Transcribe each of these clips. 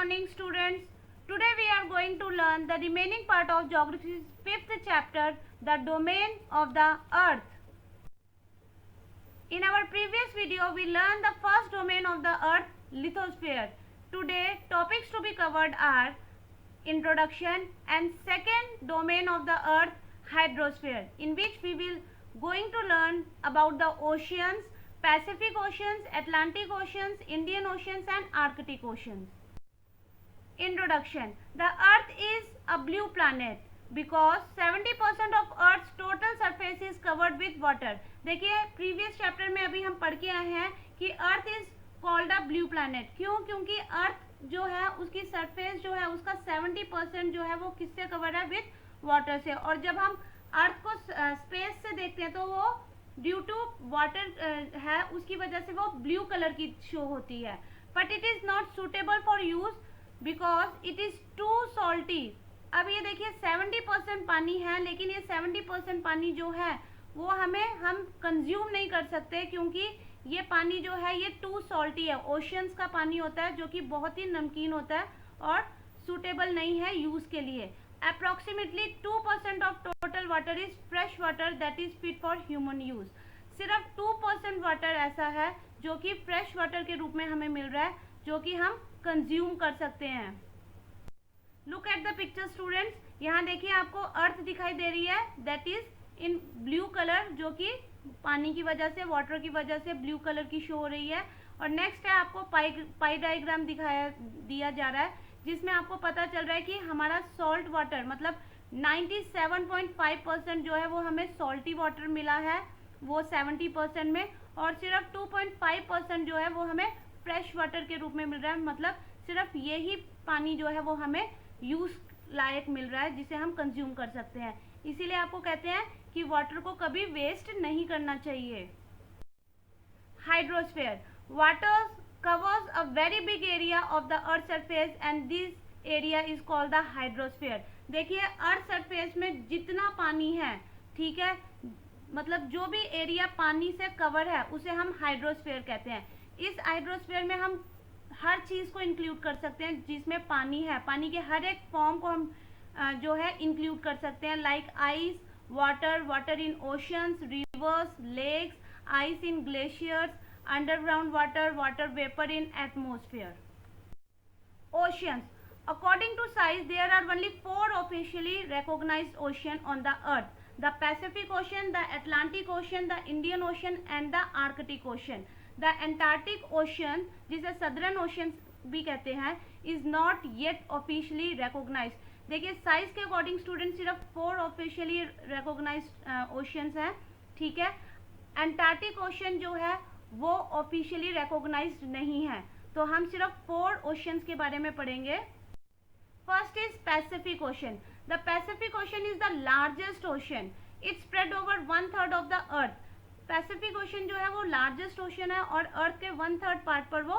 morning, students. Today we are going to learn the remaining part of Geography's 5th chapter, the domain of the Earth. In our previous video, we learned the first domain of the Earth, lithosphere. Today, topics to be covered are introduction and second domain of the Earth, hydrosphere, in which we will going to learn about the oceans, Pacific Oceans, Atlantic Oceans, Indian Oceans and Arctic Oceans. Introduction. The Earth is a blue planet because 70% of Earth's total surface is covered with water. देखिए previous chapter में अभी हम पढ़ के आए हैं कि earth is called a blue planet. क्यों? क्योंकि अर्थ जो है उसकी सरफेस जो है उसका 70% जो है वो किससे कवर है? विथ वाटर से. और जब हम अर्थ को स्पेस से देखते हैं तो वो ड्यू टू वाटर है, उसकी वजह से वो ब्लू कलर की शो होती है. But it is not suitable for use because it is too salty. अब ये देखिए 70% पानी है, लेकिन ये 70% पानी जो है वो हम कंज्यूम नहीं कर सकते क्योंकि ये पानी जो है ये टू सॉल्टी है. ओशियंस का पानी होता है जो कि बहुत ही नमकीन होता है और सूटेबल नहीं है यूज के लिए. Approximately 2% of total water is fresh water that is fit for human use. सिर्फ 2% वाटर ऐसा है जो कि फ्रेश वाटर के रूप में हमें मिल रहा है जो कि हम कंज्यूम कर सकते हैं. Look at the picture students. यहाँ देखिए आपको अर्थ दिखाई दे रही है that is in blue colour, जो कि पानी की वजह से, वाटर की वजह से ब्लू कलर की शो हो रही है. और नेक्स्ट है आपको पाई डायग्राम दिया जा रहा है जिसमें आपको पता चल रहा है कि हमारा सॉल्ट वाटर मतलब 97.5% जो है वो हमें सॉल्टी वाटर मिला है वो 70% में, और सिर्फ 2.5% जो है वो हमें फ्रेश वाटर के रूप में मिल रहा है. मतलब सिर्फ यही पानी जो है वो हमें यूज लायक मिल रहा है जिसे हम कंज्यूम कर सकते हैं. इसीलिए आपको कहते हैं कि वाटर को कभी वेस्ट नहीं करना चाहिए. Hydrosphere. Water covers a very big area of the earth surface and this area is called the hydrosphere. देखिए अर्थ सरफेस में जितना पानी है, ठीक है, मतलब जो भी एरिया पानी से कवर है उसे हम हाइड्रोस्फीयर कहते हैं. इस हाइड्रोस्फीयर में हम हर चीज को इंक्लूड कर सकते हैं जिसमें पानी है. पानी के हर एक फॉर्म को हम जो है इंक्लूड कर सकते हैं, like ice, water, water in oceans, rivers, lakes, ice in glaciers, underground water, water vapor in atmosphere. Oceans. According to size, there are only 4 officially recognized oceans on the earth: the Pacific Ocean, the Atlantic Ocean, the Indian Ocean and the Arctic Ocean. The Antarctic Ocean, जिसे Southern Ocean भी कहते हैं, is not yet officially recognized. देखिए size के according student सिर्फ 4 officially recognized oceans हैं, ठीक है. एंटार्क्टिक ओशन जो है वो ऑफिशियली रिकॉग्नाइज्ड नहीं है, तो हम सिर्फ 4 ओशियंस के बारे में पढ़ेंगे. First is Pacific ocean. The Pacific ocean is the largest ocean. It spread over 1/3 of the earth. Pacific ocean जो है वो लार्जेस्ट ओशन है और अर्थ के 1/3 पार्ट पर वो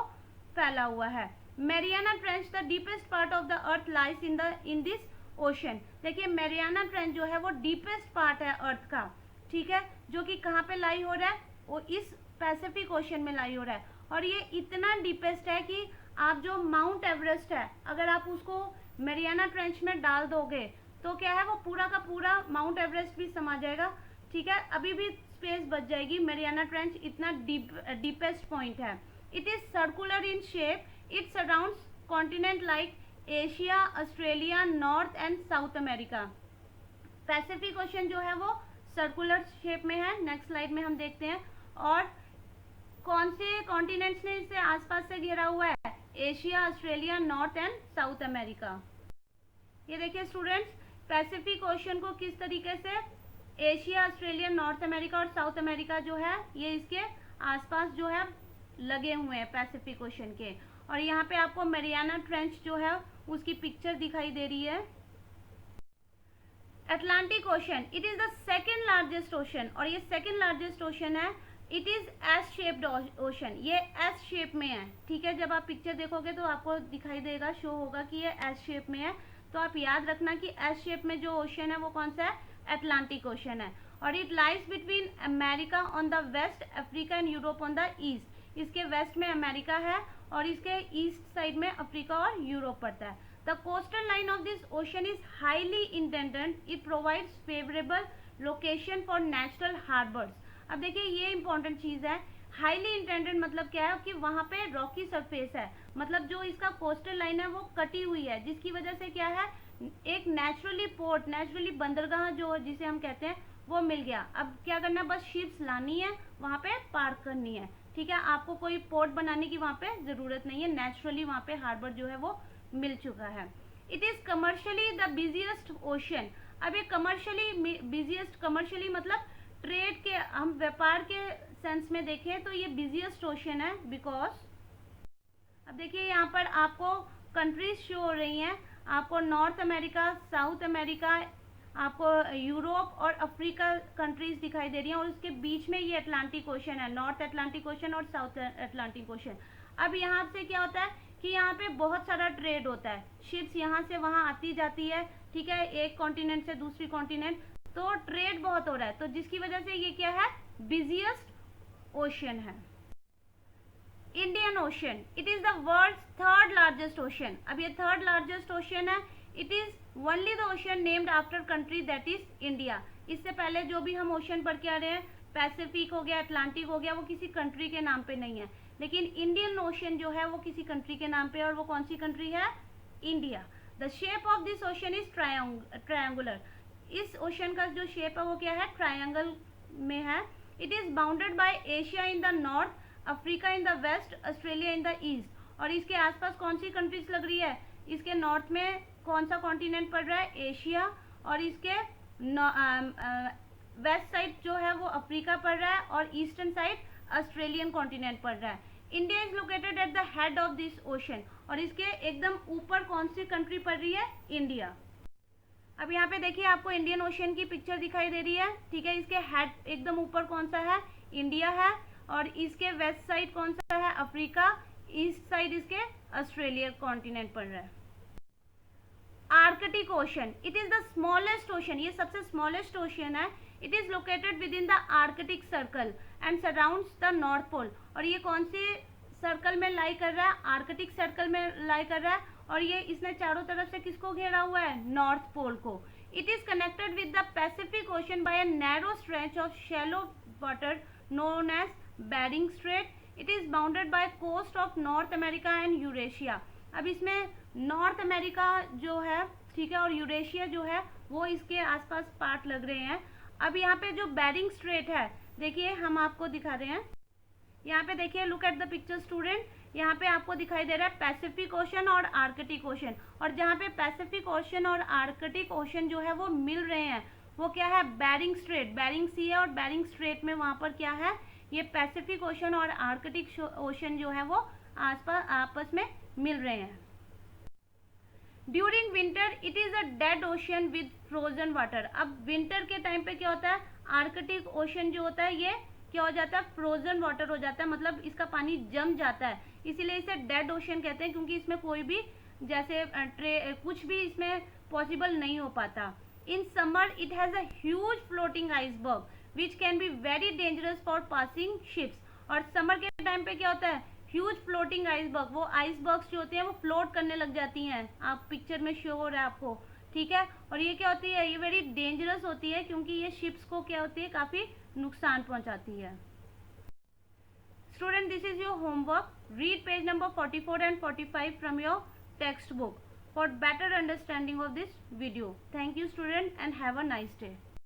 फैला हुआ है. Mariana trench, the deepest part of the earth lies in this ocean. देखिए मैरियाना ट्रेंच जो है वो डीपेस्ट पार्ट है अर्थ का, ठीक है, जो कि कहाँ पे लाई हो रहा है? वो इस पैसिफिक ओशन में लाई हो रहा है. और ये इतना डीपेस्ट है कि आप जो माउंट एवरेस्ट है अगर आप उसको मैरियाना ट्रेंच में डाल दोगे तो क्या है, वो पूरा का पूरा माउंट एवरेस्ट भी समा जाएगा, ठीक है. अभी भी स्पेस बच जाएगी. मैरियाना ट्रेंच इतना डीपेस्ट पॉइंट है. It is circular in shape. It surrounds continent like Asia, Australia, north and south America. Pacific ocean जो है वो सर्कुलर शेप में है. नेक्स्ट स्लाइड में हम देखते हैं. और कौन से कॉन्टिनेंट्स ने इसे आसपास से घेरा हुआ है? Asia, Australia, north and south America. ये देखिए स्टूडेंट्स, पैसिफिक ओशन को किस तरीके से एशिया, ऑस्ट्रेलिया, नॉर्थ अमेरिका और साउथ अमेरिका जो है ये इसके आसपास जो है लगे हुए हैं पैसिफिक ओशन के. और यहाँ पे आपको मैरियाना ट्रेंच जो है उसकी पिक्चर दिखाई दे रही है. Atlantic ocean. It is the second largest ocean और ये सेकेंड लार्जेस्ट ओशन है. It is S shaped ocean. ये एस शेप में है, ठीक है. जब आप पिक्चर देखोगे तो आपको दिखाई देगा, शो होगा कि ये एस शेप में है. तो आप याद रखना कि एस शेप में जो ओशन है वो कौन सा है? अटलांटिक ओशन है. और it lies between America on the west, Africa and Europe on the east. इसके वेस्ट में अमेरिका है और इसके ईस्ट साइड में अफ्रीका और यूरोप पड़ता है। The coastal line of this ocean is highly indented, it provides favourable location for natural harbours. अब देखिए ये इंपॉर्टेंट चीज है, हाईली इंटेंडेंट मतलब क्या है कि वहां पे रॉकी सरफेस है, मतलब जो इसका कोस्टल लाइन है वो कटी हुई है, जिसकी वजह से क्या है एक नेचुरली पोर्ट, नेचुरली बंदरगाह जो जिसे हम कहते हैं वो मिल गया। अब क्या करना है, बस शिप्स लानी है, वहां पे पार्क करनी है, ठीक है। आपको कोई पोर्ट बनाने की वहां पे जरूरत नहीं है, नेचुरली वहां पे हार्बर जो है वो मिल चुका है। It is commercially the busiest ocean. अब ये कमर्शियली बिजिएस्ट, कमर्शियली मतलब ट्रेड के, हम व्यापार के सेंस में देखें तो ये बिजिएस्ट ओशन है, बिकॉज अब देखिए यहाँ पर आपको कंट्रीज शो हो रही हैं, आपको नॉर्थ अमेरिका, साउथ अमेरिका, आपको यूरोप और अफ्रीका कंट्रीज दिखाई दे रही हैं, और उसके बीच में ये अटलांटिक ओशन है, नॉर्थ अटलांटिक ओशन और साउथ अटलांटिक ओशन। अब यहाँ से क्या होता है कि यहाँ पे बहुत सारा ट्रेड होता है, शिप्स यहाँ से वहाँ आती जाती है, ठीक है, एक कॉन्टिनेंट से दूसरी कॉन्टिनेंट, तो ट्रेड बहुत हो रहा है, तो जिसकी वजह से ये क्या है, बिजिएस्ट ओशन है। Indian ocean, it is the world third largest ocean. अब ये थर्ड लार्जेस्ट ओशन है, it is only the ocean named after country that is India. इससे पहले जो भी हम ओशन पढ़ के आ रहे हैं, पैसिफिक हो गया, अटलांटिक हो गया, वो किसी कंट्री के नाम पे नहीं है, लेकिन इंडियन ओशन जो है वो किसी कंट्री के नाम पे, और वो कौन सी कंट्री है, India. The shape of this ocean is triangular. इस ओशन का जो शेप है वो क्या है, ट्रायंगल में है। It is bounded by Asia in the north, Africa in the west, Australia in the east. और इसके आसपास कौन सी कंट्रीज लग रही है, इसके नॉर्थ में कौन सा कॉन्टिनेंट पड़ रहा है, एशिया, और इसके वेस्ट साइड जो है वो अफ्रीका पड़ रहा है, और ईस्टर्न साइड ऑस्ट्रेलियन कॉन्टिनेंट पड़ रहा है। India is located at the head of this ocean, और इसके एकदम ऊपर कौन सी कंट्री पड़ रही है, इंडिया। अब यहाँ पे देखिए आपको इंडियन ओशन की पिक्चर दिखाई दे रही है, ठीक है। इसके हेड एकदम ऊपर कौन सा है, इंडिया है, और इसके वेस्ट साइड कौन सा है, अफ्रीका, ईस्ट साइड इसके ऑस्ट्रेलिया कॉन्टिनेंट पड़ रहा है। Arctic ocean, it is the smallest ocean, ये सबसे स्मॉलेस्ट ओशन है। It is located within the Arctic circle and surrounds the north pole. और ये कौन से सर्कल में लाई कर रहा है, आर्कटिक सर्कल में लाई कर रहा है, और ये इसने चारों तरफ से किसको घेरा हुआ है, नॉर्थ पोल को। It is connected with the Pacific ocean by a narrow stretch of shallow water known as Bering strait. It is bounded by coast of north America and Eurasia. अब इसमें नॉर्थ अमेरिका जो है, ठीक है, और Eurasia जो है वो इसके आसपास पार्ट लग रहे हैं। अब यहाँ पे जो बेरिंग स्ट्रेट है, देखिए हम आपको दिखा रहे हैं, यहाँ पे देखिए, look at the picture student, यहाँ पे आपको दिखाई दे रहा है पैसिफिक ओशन और आर्कटिक ओशन, और जहाँ पे पैसिफिक ओशन और आर्कटिक ओशन जो है वो मिल रहे हैं वो क्या है, बेरिंग स्ट्रेट, बेरिंग सी है, और बेरिंग स्ट्रेट में वहाँ पर क्या है, ये पैसिफिक ओशन और आर्कटिक ओशन जो है वो आसपास आपस में मिल रहे हैं। During winter it is a dead ocean with frozen water. अब विंटर के टाइम पे क्या होता है, आर्कटिक ओशन जो होता है ये क्या हो जाता है, फ्रोजन वाटर हो जाता है, मतलब इसका पानी जम जाता है, इसीलिए इसे डेड ओशन कहते हैं, क्योंकि इसमें कोई भी जैसे कुछ भी इसमें पॉसिबल नहीं हो पाता। In summer it has a huge floating iceberg which can be very dangerous for passing ships. और समर के टाइम पे क्या होता है, ह्यूज फ्लोटिंग आइसबर्ग, वो आइसबर्ग्स जो होते हैं वो फ्लोट करने लग जाती हैं, आप पिक्चर में शो हो रहा है आपको, ठीक है। और ये क्या होती है, ये वेरी डेंजरस होती है, क्योंकि ये शिप्स को क्या होती है, काफी नुकसान पहुंचाती है। Student, this is your homework, read page number 44 and 45 from your textbook for better understanding of this video. Thank you student and have a nice day.